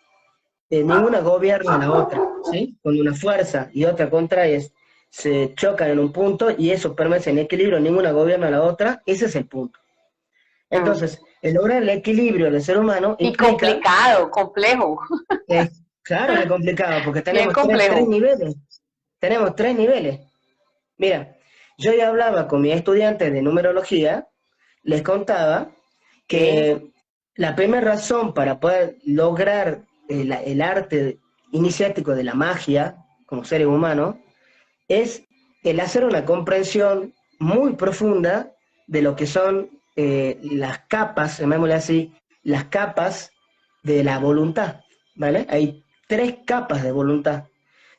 ninguna gobierna a la otra, ¿sí? Cuando una fuerza y otra contraria se chocan en un punto y eso permanece en equilibrio, ninguna gobierna a la otra, ese es el punto. Mm. Entonces, el lograr el equilibrio del ser humano Y implica, complicado, complejo, claro que es complicado, porque bien tenemos tres complejo. niveles, tenemos tres niveles. Mira, yo ya hablaba con mis estudiantes de numerología, les contaba Sí, que la primera razón para poder lograr el arte iniciático de la magia como seres humanos es el hacer una comprensión muy profunda de lo que son las capas, llamémosle así, las capas de la voluntad, ¿vale? Hay tres capas de voluntad.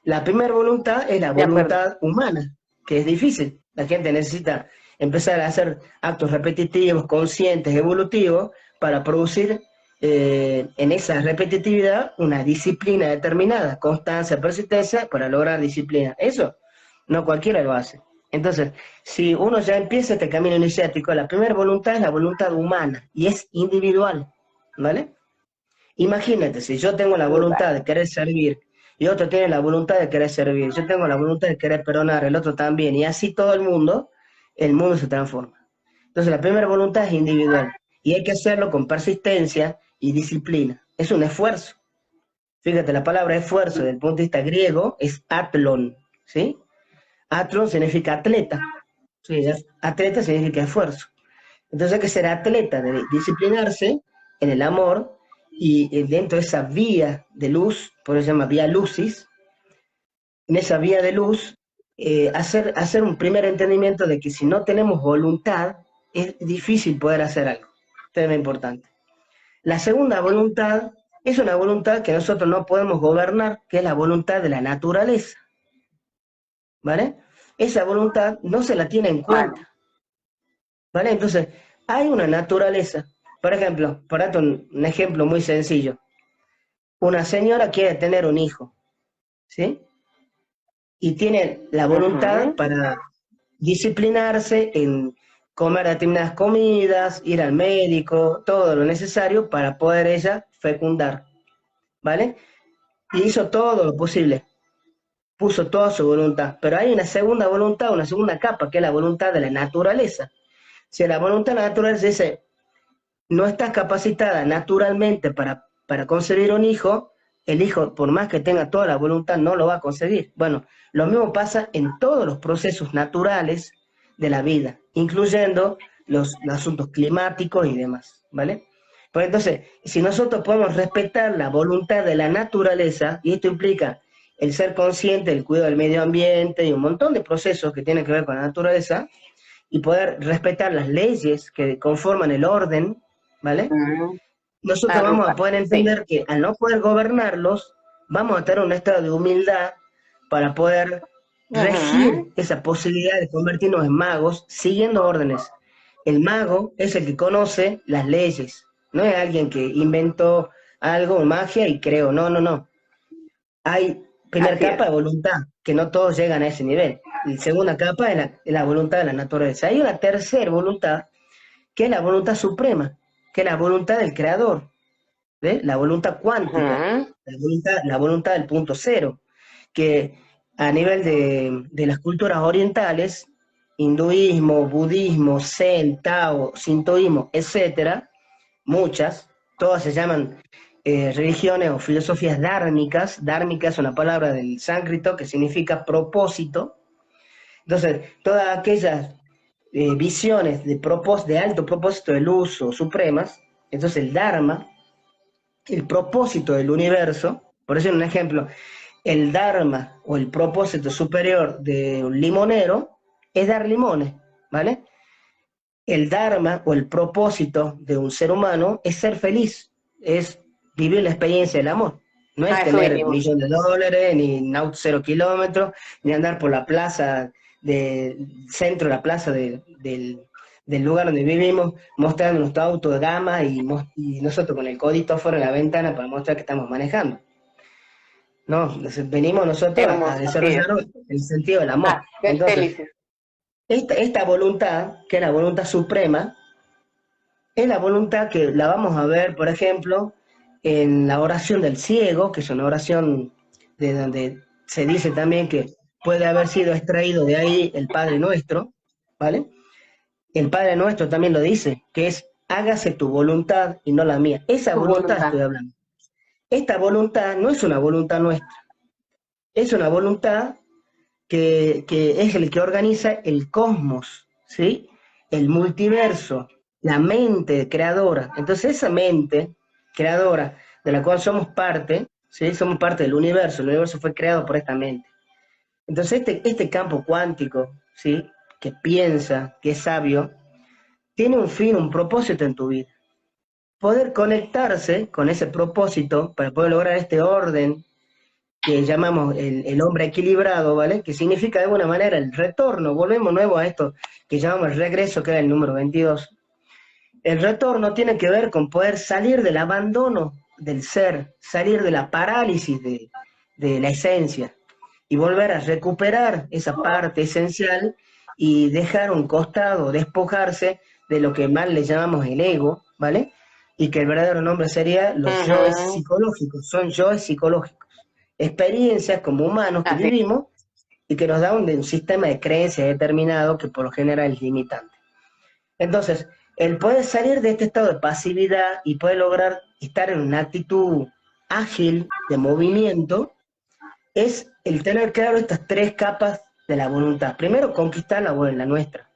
La primera voluntad es la de acuerdo. voluntad humana, que es difícil. La gente necesita empezar a hacer actos repetitivos, conscientes, evolutivos, para producir en esa repetitividad una disciplina determinada, constancia, persistencia, para lograr disciplina. Eso no cualquiera lo hace. Entonces, si uno ya empieza este camino iniciático, la primera voluntad es la voluntad humana y es individual, ¿vale? Imagínate, si yo tengo la voluntad de querer servir y otro tiene la voluntad de querer servir, yo tengo la voluntad de querer perdonar, el otro también, y así todo el mundo se transforma. Entonces, la primera voluntad es individual y hay que hacerlo con persistencia y disciplina. Es un esfuerzo. Fíjate, la palabra esfuerzo, desde el punto de vista griego, es atlon, ¿sí? Atlon significa atleta, ¿sí? Atleta significa esfuerzo. Entonces hay que ser atleta, de disciplinarse en el amor y dentro de esa vía de luz, por eso se llama vía lucis, en esa vía de luz, hacer un primer entendimiento de que si no tenemos voluntad, es difícil poder hacer algo. Tema importante. La segunda voluntad es una voluntad que nosotros no podemos gobernar, que es la voluntad de la naturaleza, ¿vale? Esa voluntad no se la tiene en Vale. cuenta, ¿vale? Entonces, hay una naturaleza. Por ejemplo, para darte un ejemplo muy sencillo. Una señora quiere tener un hijo, ¿sí? Y tiene la voluntad Ujú. para disciplinarse en comer determinadas comidas, ir al médico, todo lo necesario para poder ella fecundar, ¿vale? Y hizo todo lo posible, puso toda su voluntad. Pero hay una segunda voluntad, una segunda capa, que es la voluntad de la naturaleza. Si la voluntad de la naturaleza dice, no estás capacitada naturalmente para concebir un hijo, el hijo, por más que tenga toda la voluntad, no lo va a conseguir. Bueno, lo mismo pasa en todos los procesos naturales de la vida, incluyendo los asuntos climáticos y demás, ¿vale? Pues entonces, si nosotros podemos respetar la voluntad de la naturaleza, y esto implica el ser consciente del cuidado del medio ambiente y un montón de procesos que tienen que ver con la naturaleza, y poder respetar las leyes que conforman el orden, ¿vale? Mm. Nosotros vamos a Agrupa, poder sí. entender que al no poder gobernarlos, vamos a tener un estado de humildad para poder regir esa posibilidad de convertirnos en magos siguiendo órdenes. El mago es el que conoce las leyes, no es alguien que inventó algo, magia y creó, no, no, no. Hay primera Así es. capa de voluntad, que no todos llegan a ese nivel. Y segunda capa es la voluntad de la naturaleza. Hay una tercera voluntad, que es la voluntad suprema, que es la voluntad del creador, ¿ves? La voluntad cuántica, Ujú. la voluntad del punto cero, que a nivel de las culturas orientales, hinduismo, budismo, zen, tao, sintoísmo, etcétera, muchas, todas se llaman religiones o filosofías dármicas. Dármica es una palabra del sánscrito que significa propósito. Entonces, todas aquellas visiones de alto propósito de luz o supremas, entonces el Dharma, el propósito del universo, por eso un ejemplo, el Dharma o el propósito superior de un limonero es dar limones, ¿vale? El Dharma o el propósito de un ser humano es ser feliz, es vivir la experiencia del amor. No es A eso tener venimos. millones de dólares, ni un auto 0 kilómetros, ni andar por la plaza, centro de la plaza del lugar donde vivimos, mostrando nuestro auto de gama y nosotros con el codito afuera de la ventana para mostrar que estamos manejando. No, venimos nosotros a Hermoso, así es. desarrollar el sentido del amor. A ser Entonces, felices. esta voluntad, que es la voluntad suprema, es la voluntad que la vamos a ver, por ejemplo, en la oración del ciego, que es una oración de donde se dice también que puede haber sido extraído de ahí el Padre Nuestro, ¿vale? El Padre Nuestro también lo dice, que es hágase tu voluntad y no la mía. Esa Tu voluntad voluntad. estoy hablando. Esta voluntad no es una voluntad nuestra, es una voluntad que es el que organiza el cosmos, ¿sí? El multiverso, la mente creadora. Entonces esa mente creadora de la cual somos parte, ¿sí? Somos parte del universo, el universo fue creado por esta mente. Entonces este campo cuántico, ¿sí? Que piensa, que es sabio, tiene un fin, un propósito en tu vida. Poder conectarse con ese propósito para poder lograr este orden que llamamos el hombre equilibrado, ¿vale? Que significa de alguna manera el retorno. Volvemos nuevo a esto que llamamos el regreso, que era el número 22. El retorno tiene que ver con poder salir del abandono del ser, salir de la parálisis de la esencia y volver a recuperar esa parte esencial y dejar un costado, despojarse de lo que mal le llamamos el ego, ¿vale? Y que el verdadero nombre sería los yoes Ujú. psicológicos, son yoes psicológicos, experiencias como humanos que Así. vivimos y que nos da un sistema de creencias determinado que por lo general es limitante. Entonces, el poder salir de este estado de pasividad y poder lograr estar en una actitud ágil de movimiento es el tener claro estas tres capas de la voluntad. Primero, conquistar la nuestra,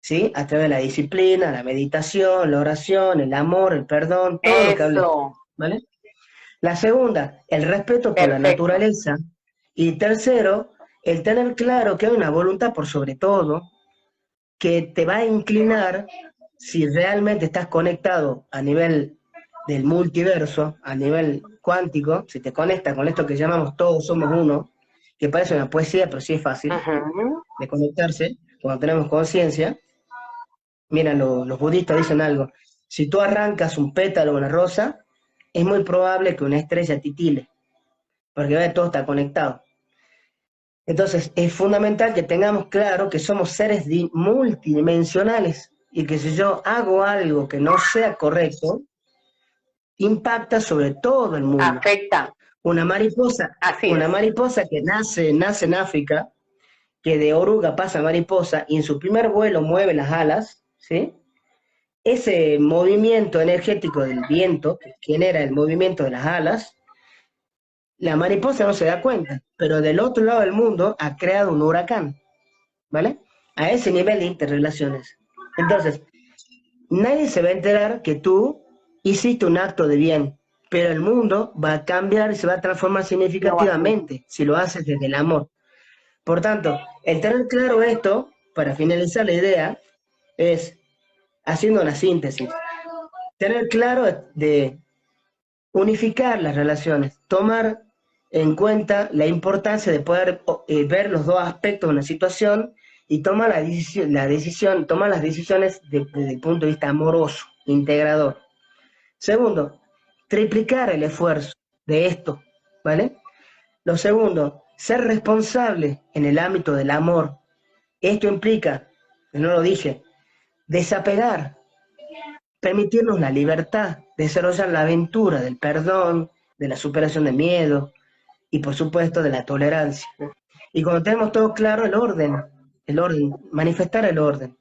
¿sí? A través de la disciplina, la meditación, la oración, el amor, el perdón, todo lo que hablé, Eso. ¿vale? La segunda, el respeto por la Perfecto. naturaleza. Y tercero, el tener claro que hay una voluntad por sobre todo que te va a inclinar si realmente estás conectado a nivel del multiverso, a nivel cuántico, si te conectas con esto que llamamos todos somos uno, que parece una poesía, pero sí es fácil Ujú. de conectarse cuando tenemos conciencia. Mira, los budistas dicen algo, si tú arrancas un pétalo de una rosa, es muy probable que una estrella titile, porque ve, todo está conectado. Entonces, es fundamental que tengamos claro que somos seres multidimensionales y que si yo hago algo que no sea correcto, impacta sobre todo el mundo. Afecta. Así Una es. mariposa que nace en África, que de oruga pasa a mariposa y en su primer vuelo mueve las alas, ¿sí? Ese movimiento energético del viento, que genera el movimiento de las alas, la mariposa no se da cuenta, pero del otro lado del mundo ha creado un huracán, ¿vale? A ese nivel de interrelaciones. Entonces, nadie se va a enterar que tú hiciste un acto de bien, pero el mundo va a cambiar y se va a transformar No va a ser. significativamente si lo haces desde el amor. Por tanto, el tener claro esto, para finalizar la idea, es, haciendo una síntesis, tener claro de unificar las relaciones, tomar en cuenta la importancia de poder ver los dos aspectos de una situación y toma toma las decisiones desde el punto de vista amoroso, integrador. Segundo, triplicar el esfuerzo de esto, ¿vale? Lo segundo, ser responsable en el ámbito del amor. Esto implica, no lo dije, desapegar, permitirnos la libertad, desarrollar la aventura del perdón, de la superación de miedo y por supuesto de la tolerancia. Y cuando tenemos todo claro, el orden, manifestar el orden,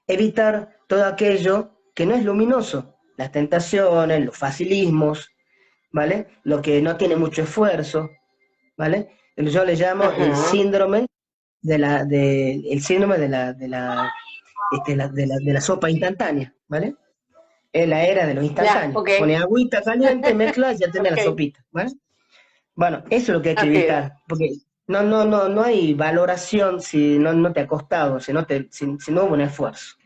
evitar todo aquello que no es luminoso, las tentaciones, los facilismos, ¿vale? Lo que no tiene mucho esfuerzo, ¿vale? Yo le llamo el síndrome el síndrome de la sopa instantánea, ¿vale? Es la era de los instantáneos. okay. Pone agüita caliente, mezcla y ya tenés la sopita, ¿vale? Bueno, eso es lo que hay que evitar, porque no hay valoración si no te ha costado, si no hubo un esfuerzo.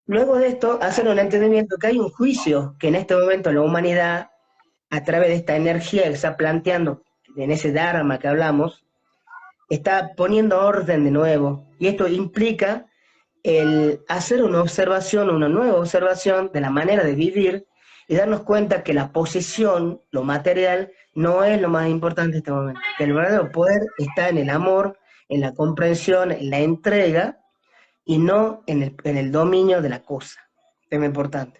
Luego de esto, hacer un entendimiento que hay un juicio que en este momento la humanidad, a través de esta energía que está planteando en ese Dharma que hablamos, está poniendo orden de nuevo, y esto implica el hacer una nueva observación de la manera de vivir y darnos cuenta que la posesión, lo material, no es lo más importante en este momento, que el verdadero poder está en el amor, en la comprensión, en la entrega y no en el dominio de la cosa. Tema importante.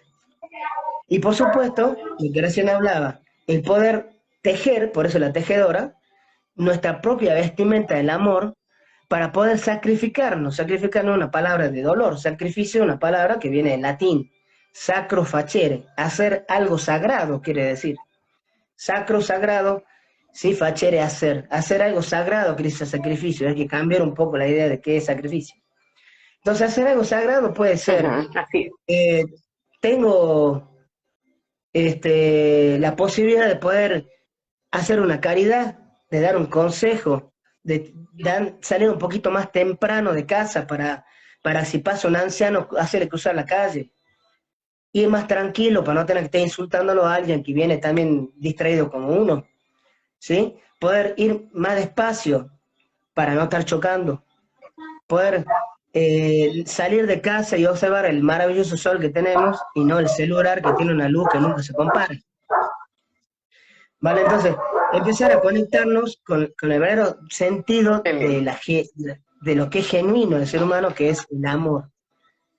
Y por supuesto, lo que recién hablaba, el poder tejer, por eso la tejedora, nuestra propia vestimenta del amor, para poder sacrificarnos es una palabra de dolor, sacrificio es una palabra que viene del latín, sacro facere, hacer algo sagrado quiere decir. Sacro, sagrado, sí, facere, hacer algo sagrado quiere decir sacrificio, hay que cambiar un poco la idea de qué es sacrificio. Entonces hacer algo sagrado puede ser, tengo la posibilidad de poder hacer una caridad, de dar un consejo, de salir un poquito más temprano de casa para si pasa un anciano, hacerle cruzar la calle. Ir más tranquilo para no tener que estar insultándolo a alguien que viene también distraído como uno. ¿Sí? Poder ir más despacio para no estar chocando. Poder salir de casa y observar el maravilloso sol que tenemos y no el celular que tiene una luz que nunca se compara. ¿Vale? Entonces, empezar a conectarnos con el verdadero sentido de lo que es genuino del ser humano, que es el amor.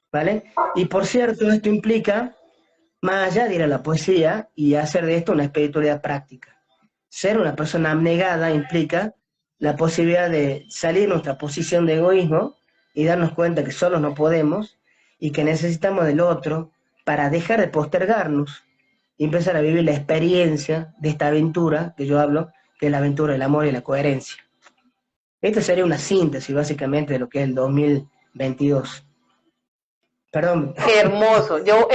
¿Vale? Y por cierto, esto implica, más allá de ir a la poesía y hacer de esto una espiritualidad práctica. Ser una persona abnegada implica la posibilidad de salir de nuestra posición de egoísmo y darnos cuenta que solos no podemos y que necesitamos del otro para dejar de postergarnos y empezar a vivir la experiencia de esta aventura que yo hablo, que es la aventura del amor y la coherencia. Esta sería una síntesis básicamente de lo que es el 2022. Perdón. Qué hermoso. Yo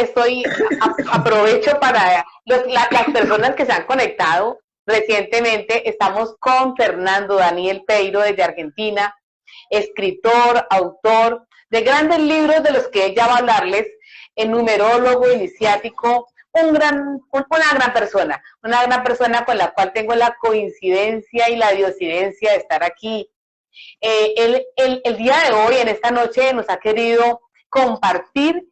aprovecho para las personas que se han conectado recientemente. Estamos con Fernando Daniel Peiro desde Argentina, escritor, autor de grandes libros de los que ella va a hablarles, numerólogo, iniciático, una gran persona con la cual tengo la coincidencia y la diosidencia de estar aquí. El día de hoy, en esta noche, nos ha querido compartir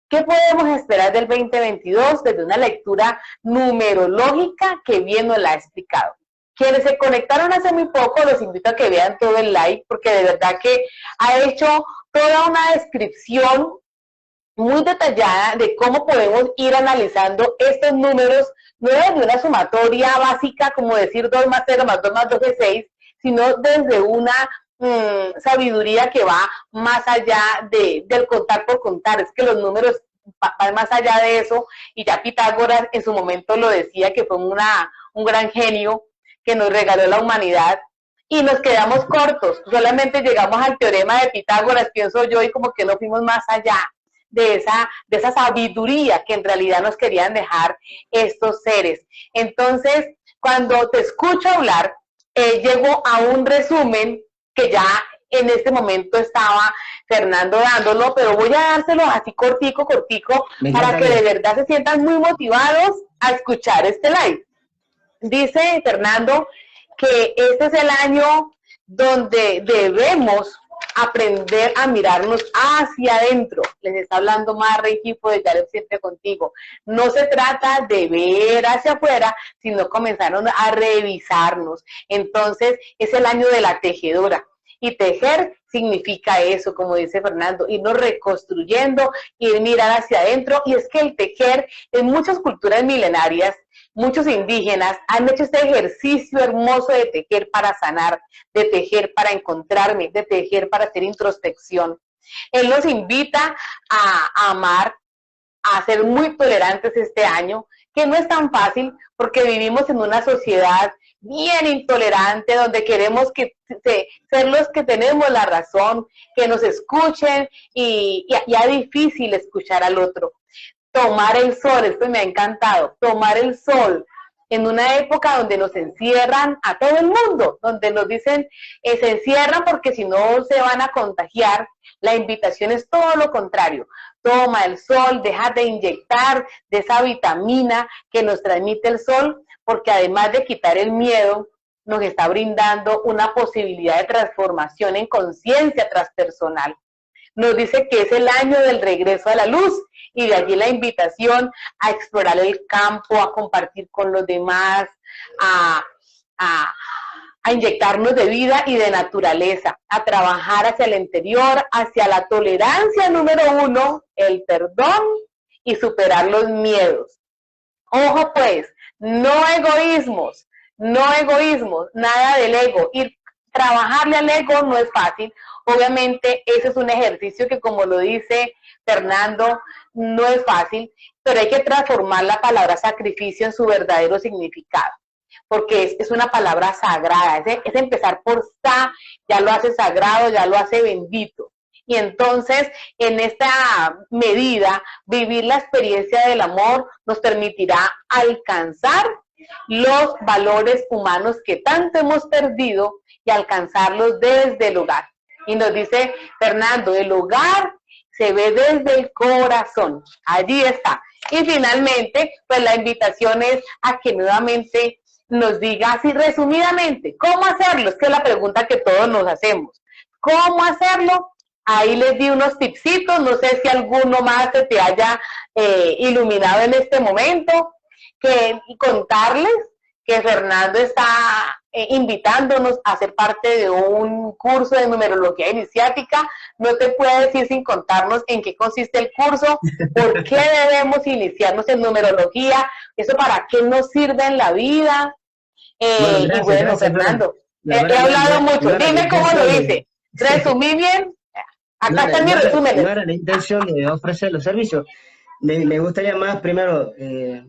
qué podemos esperar del 2022 desde una lectura numerológica que bien nos la ha explicado. Quienes se conectaron hace muy poco, los invito a que vean todo el live, porque de verdad que ha hecho toda una descripción muy detallada de cómo podemos ir analizando estos números, no desde una sumatoria básica, como decir 2 más 0 más 2 más 2 es 6, sino desde una sabiduría que va más allá del contar por contar. Es que los números van más allá de eso, y ya Pitágoras en su momento lo decía, que fue un gran genio que nos regaló la humanidad, y nos quedamos cortos, solamente llegamos al teorema de Pitágoras, pienso yo, y como que no fuimos más allá de esa sabiduría que en realidad nos querían dejar estos seres. Entonces, cuando te escucho hablar, llego a un resumen que ya en este momento estaba Fernando dándolo, pero voy a dárselo así cortico, para que de verdad se sientan muy motivados a escuchar este live. Dice Fernando que este es el año donde debemos aprender a mirarnos hacia adentro. Les está hablando Marra, equipo de Yareb Siempre Contigo. No se trata de ver hacia afuera, sino comenzaron a revisarnos. Entonces, es el año de la tejedora. Y tejer significa eso, como dice Fernando, irnos reconstruyendo, ir mirar hacia adentro. Y es que el tejer, en muchas culturas milenarias, muchos indígenas han hecho este ejercicio hermoso de tejer para sanar, de tejer para encontrarme, de tejer para hacer introspección. Él nos invita a amar, a ser muy tolerantes este año, que no es tan fácil porque vivimos en una sociedad bien intolerante, donde queremos ser los que tenemos la razón, que nos escuchen y ya difícil escuchar al otro. Tomar el sol, esto me ha encantado, tomar el sol en una época donde nos encierran a todo el mundo, donde nos dicen, se encierran porque si no se van a contagiar. La invitación es todo lo contrario. Toma el sol, deja de inyectar de esa vitamina que nos transmite el sol, porque además de quitar el miedo, nos está brindando una posibilidad de transformación en conciencia transpersonal. Nos dice que es el año del regreso a la luz, y de allí la invitación a explorar el campo, a compartir con los demás, a inyectarnos de vida y de naturaleza, a trabajar hacia el interior, hacia la tolerancia número 1, el perdón y superar los miedos. Ojo pues, no egoísmos, nada del ego. Trabajarle al ego no es fácil. Obviamente ese es un ejercicio que, como lo dice Fernando, no es fácil, pero hay que transformar la palabra sacrificio en su verdadero significado, porque es una palabra sagrada, es empezar por sa, ya lo hace sagrado, ya lo hace bendito. Y entonces, en esta medida, vivir la experiencia del amor nos permitirá alcanzar los valores humanos que tanto hemos perdido y alcanzarlos desde el hogar. Y nos dice Fernando, el hogar se ve desde el corazón, allí está. Y finalmente, pues la invitación es a que nuevamente nos diga así resumidamente, ¿cómo hacerlo? Es que es la pregunta que todos nos hacemos. ¿Cómo hacerlo? Ahí les di unos tipsitos, no sé si alguno más se te haya iluminado en este momento, y contarles que Fernando está invitándonos a ser parte de un curso de numerología iniciática. No te puede decir sin contarnos en qué consiste el curso, por qué debemos iniciarnos en numerología, eso para qué nos sirve en la vida. Gracias, y bueno, gracias, Fernando, he hablado mucho, dime cómo lo hice. ¿Resumí bien? Acá está mi resumen. No era la intención de ofrecer los servicios. Me gustaría más, primero,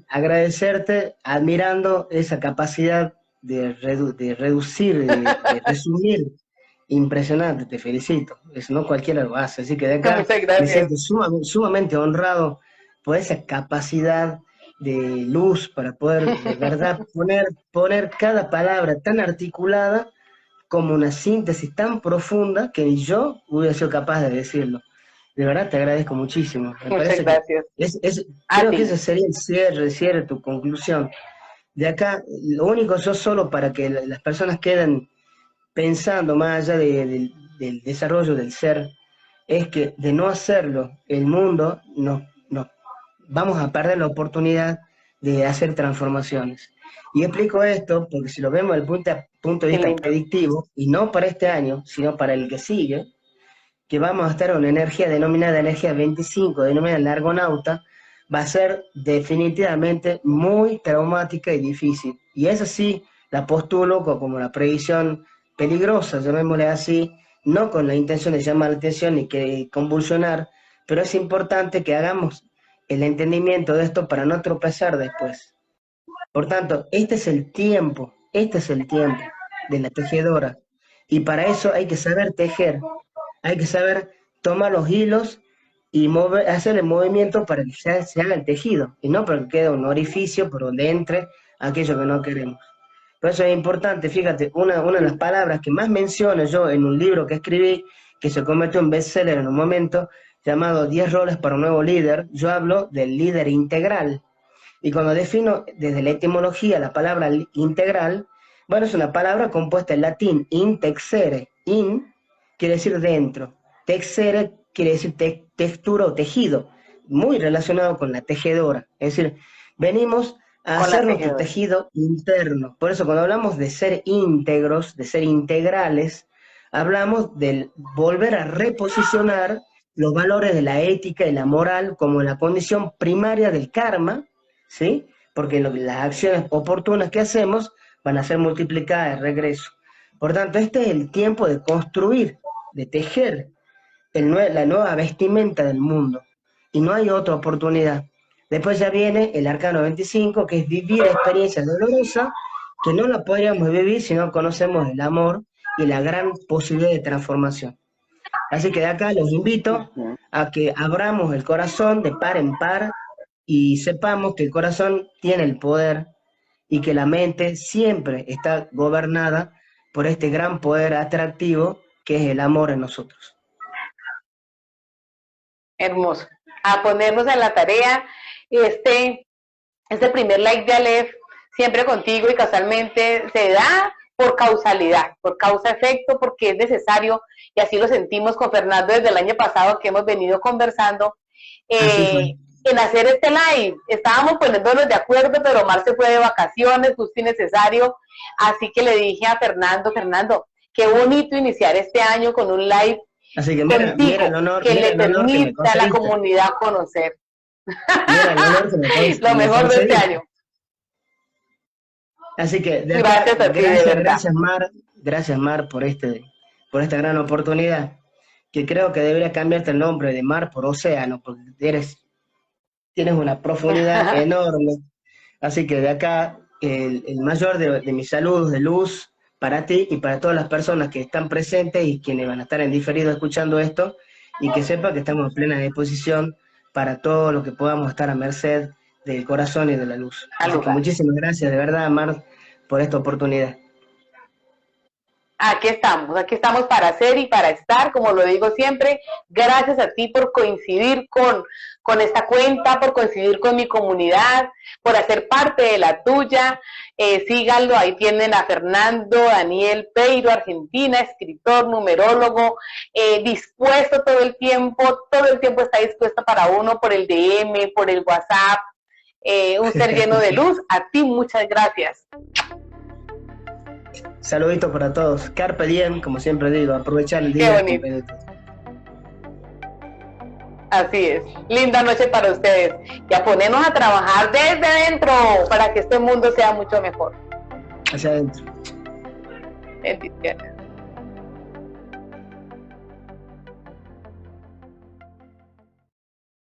agradecerte, admirando esa capacidad de reducir, de resumir, impresionante, te felicito. Eso no cualquiera lo hace, así que de acá me siento sumamente honrado por esa capacidad de luz para poder, de verdad, poner cada palabra tan articulada como una síntesis tan profunda que ni yo hubiera sido capaz de decirlo. De verdad te agradezco muchísimo. Muchas gracias. Creo que ese sería el cierre, tu conclusión. De acá, lo único, yo solo para que las personas queden pensando más allá del desarrollo del ser, es que de no hacerlo, el mundo vamos a perder la oportunidad de hacer transformaciones. Y explico esto porque si lo vemos desde el punto de vista predictivo, y no para este año, sino para el que sigue, que vamos a estar en una energía denominada energía 25, denominada el argonauta, va a ser definitivamente muy traumática y difícil. Y esa sí la postulo como la previsión peligrosa, llamémosle así, no con la intención de llamar la atención ni que convulsionar, pero es importante que hagamos el entendimiento de esto para no tropezar después. Por tanto, este es el tiempo de la tejedora. Y para eso hay que saber tejer. Hay que saber tomar los hilos y hacer el movimiento para que se haga el tejido, y no para que quede un orificio por donde entre aquello que no queremos. Por eso es importante, fíjate, una de las palabras que más menciono yo en un libro que escribí, que se convirtió en bestseller en un momento, llamado 10 roles para un nuevo líder, yo hablo del líder integral. Y cuando defino desde la etimología la palabra integral, Bueno, es una palabra compuesta en latín, in texere. In quiere decir dentro. Texere quiere decir textura o tejido, muy relacionado con la tejedora. Es decir, venimos a Con la hacer nuestro tejedora. tejido interno. Por eso cuando hablamos de ser íntegros, de ser integrales, hablamos de volver a reposicionar los valores de la ética y la moral como la condición primaria del karma, ¿sí? Porque las acciones oportunas que hacemos van a ser multiplicadas de regreso. Por tanto, este es el tiempo de construir, de tejer la nueva vestimenta del mundo. Y no hay otra oportunidad. Después ya viene el arcano 25, que es vivir experiencias dolorosas, que no la podríamos vivir si no conocemos el amor y la gran posibilidad de transformación. Así que de acá los invito Ujú. a que abramos el corazón de par en par y sepamos que el corazón tiene el poder y que la mente siempre está gobernada por este gran poder atractivo que es el amor en nosotros. Hermoso. A ponernos en la tarea. Este primer like de Aleph, siempre contigo y casualmente se da por causalidad, por causa-efecto, porque es necesario, y así lo sentimos con Fernando desde el año pasado que hemos venido conversando, Así fue. en hacer este live. Estábamos poniéndonos de acuerdo, pero Omar se fue de vacaciones, justo y necesario, así que le dije a Fernando, qué bonito iniciar este año con un live Así que contigo, mira el honor, que mira le el honor que me permita a la concediste. comunidad conocer Mira el honor que lo me mejor de este concediste. año. Así que de acá, Gracias a ti, de verdad. gracias Mar por esta gran oportunidad, que creo que debería cambiarte el nombre de Mar por Océano, porque tienes una profundidad enorme. Así que de acá, el mayor de mis saludos de luz para ti y para todas las personas que están presentes y quienes van a estar en diferido escuchando esto, y que sepa que estamos en plena disposición para todo lo que podamos estar a merced del corazón y de la luz. Así que muchísimas gracias, de verdad, Mar, por esta oportunidad. Aquí estamos para hacer y para estar, como lo digo siempre. Gracias a ti por coincidir con esta cuenta, por coincidir con mi comunidad, por hacer parte de la tuya. Síganlo, ahí tienen a Fernando Daniel Peiro, Argentina, escritor, numerólogo, dispuesto todo el tiempo está dispuesto para uno, por el DM, por el WhatsApp, un ser lleno de luz. A ti muchas gracias. Saluditos para todos. Carpe diem, como siempre digo, aprovechar el día. Qué bonito. Así es. Linda noche para ustedes. Y a ponernos a trabajar desde adentro para que este mundo sea mucho mejor. Hacia adentro. Bendiciones.